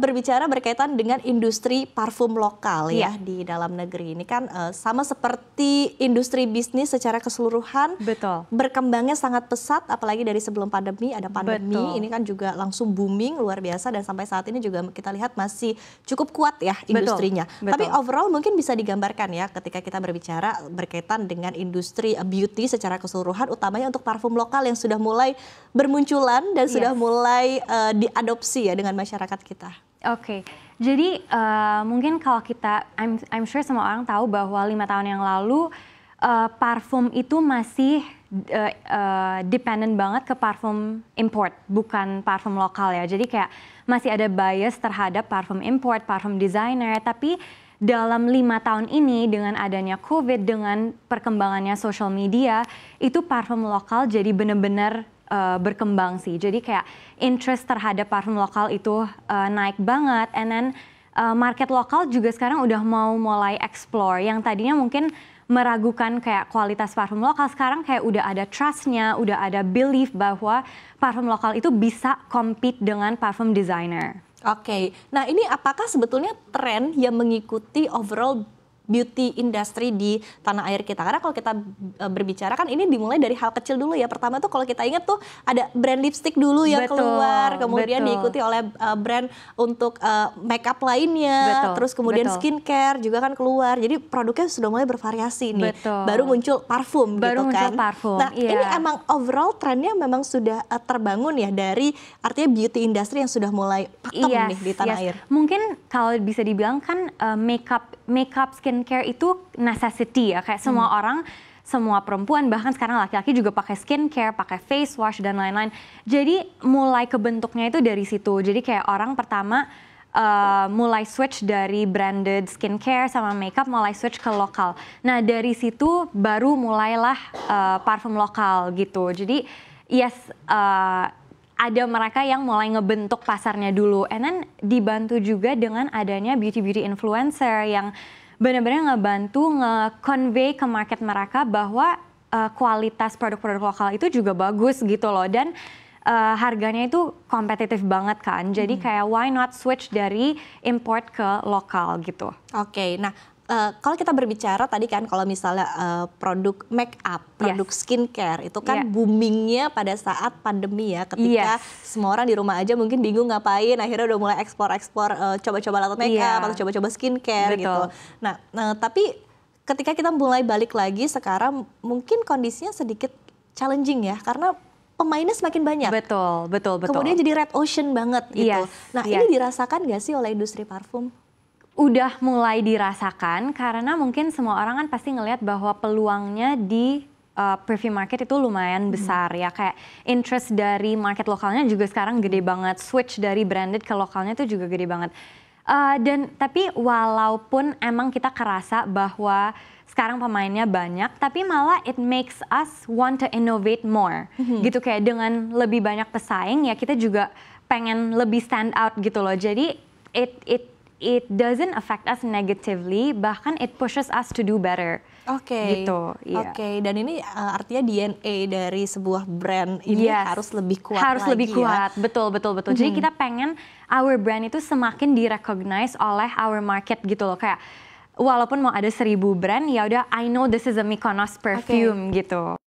berbicara berkaitan dengan industri parfum lokal ya di dalam negeri ini kan sama seperti industri bisnis secara keseluruhan. Betul. Berkembangnya sangat pesat, apalagi dari sebelum pandemi, ada pandemi, ini kan juga langsung booming luar biasa dan sampai saat ini juga kita lihat masih cukup kuat ya industrinya. Tapi overall mungkin bisa digambarkan ya ketika kita berbicara berkaitan dengan industri beauty secara keseluruhan, utamanya untuk parfum lokal yang sudah mulai bermunculan dan sudah mulai diadopsi ya dengan masyarakat kita. Oke, jadi mungkin kalau kita, I'm sure semua orang tahu bahwa 5 tahun yang lalu parfum itu masih dependent banget ke parfum import, bukan parfum lokal ya. Jadi kayak masih ada bias terhadap parfum import, parfum designer, tapi dalam 5 tahun ini dengan adanya COVID, dengan perkembangannya social media, itu parfum lokal jadi benar-benar berkembang sih. Jadi kayak interest terhadap parfum lokal itu naik banget. And then market lokal juga sekarang udah mau mulai explore. Yang tadinya mungkin meragukan kayak kualitas parfum lokal, sekarang kayak udah ada trust-nya, udah ada belief bahwa parfum lokal itu bisa compete dengan parfum designer. Oke, nah ini apakah sebetulnya tren yang mengikuti overall beauty industry di tanah air kita? Karena kalau kita berbicara kan ini dimulai dari hal kecil dulu ya. Pertama tuh kalau kita ingat tuh ada brand lipstick dulu yang keluar, kemudian diikuti oleh brand untuk makeup lainnya, terus kemudian skincare juga kan keluar. Jadi produknya sudah mulai bervariasi nih. Baru muncul parfum gitu kan. Nah ini emang overall trennya memang sudah terbangun ya dari artinya beauty industry yang sudah mulai pakem nih di tanah air. Mungkin kalau bisa dibilang kan makeup skincare itu necessity ya, kayak semua orang, semua perempuan, bahkan sekarang laki-laki juga pakai skincare, pakai face wash dan lain-lain. Jadi mulai kebentuknya itu dari situ. Jadi kayak orang pertama mulai switch dari branded skincare sama makeup, mulai switch ke lokal. Nah dari situ baru mulailah parfum lokal gitu. Jadi ada mereka yang mulai ngebentuk pasarnya dulu, and then dibantu juga dengan adanya beauty influencer yang benar-benar ngebantu nge-convey ke market mereka bahwa kualitas produk-produk lokal itu juga bagus gitu loh, dan harganya itu kompetitif banget kan. Jadi kayak why not switch dari import ke lokal gitu. Oke, nah kalau kita berbicara tadi kan kalau misalnya produk make up, produk skincare itu kan boomingnya pada saat pandemi ya, ketika semua orang di rumah aja mungkin bingung ngapain, akhirnya udah mulai ekspor coba-coba latar make up atau coba-coba skincare gitu. Nah tapi ketika kita mulai balik lagi sekarang mungkin kondisinya sedikit challenging ya, karena pemainnya semakin banyak. Betul. Kemudian jadi red ocean banget gitu. Nah ini dirasakan gak sih oleh industri parfum? Udah mulai dirasakan karena mungkin semua orang kan pasti ngelihat bahwa peluangnya di perfume market itu lumayan besar ya, kayak interest dari market lokalnya juga sekarang gede banget, switch dari branded ke lokalnya itu juga gede banget. Tapi walaupun emang kita kerasa bahwa sekarang pemainnya banyak, tapi malah it makes us want to innovate more gitu, kayak dengan lebih banyak pesaing ya kita juga pengen lebih stand out gitu loh. Jadi it doesn't affect us negatively, bahkan it pushes us to do better. Gitu. Oke, dan ini artinya DNA dari sebuah brand ini harus lebih kuat. Harus lebih kuat, betul. Jadi kita pengen our brand itu semakin di-recognize oleh our market gitu loh. Kayak walaupun mau ada 1000 brand, ya udah I know this is a Mykonos perfume gitu.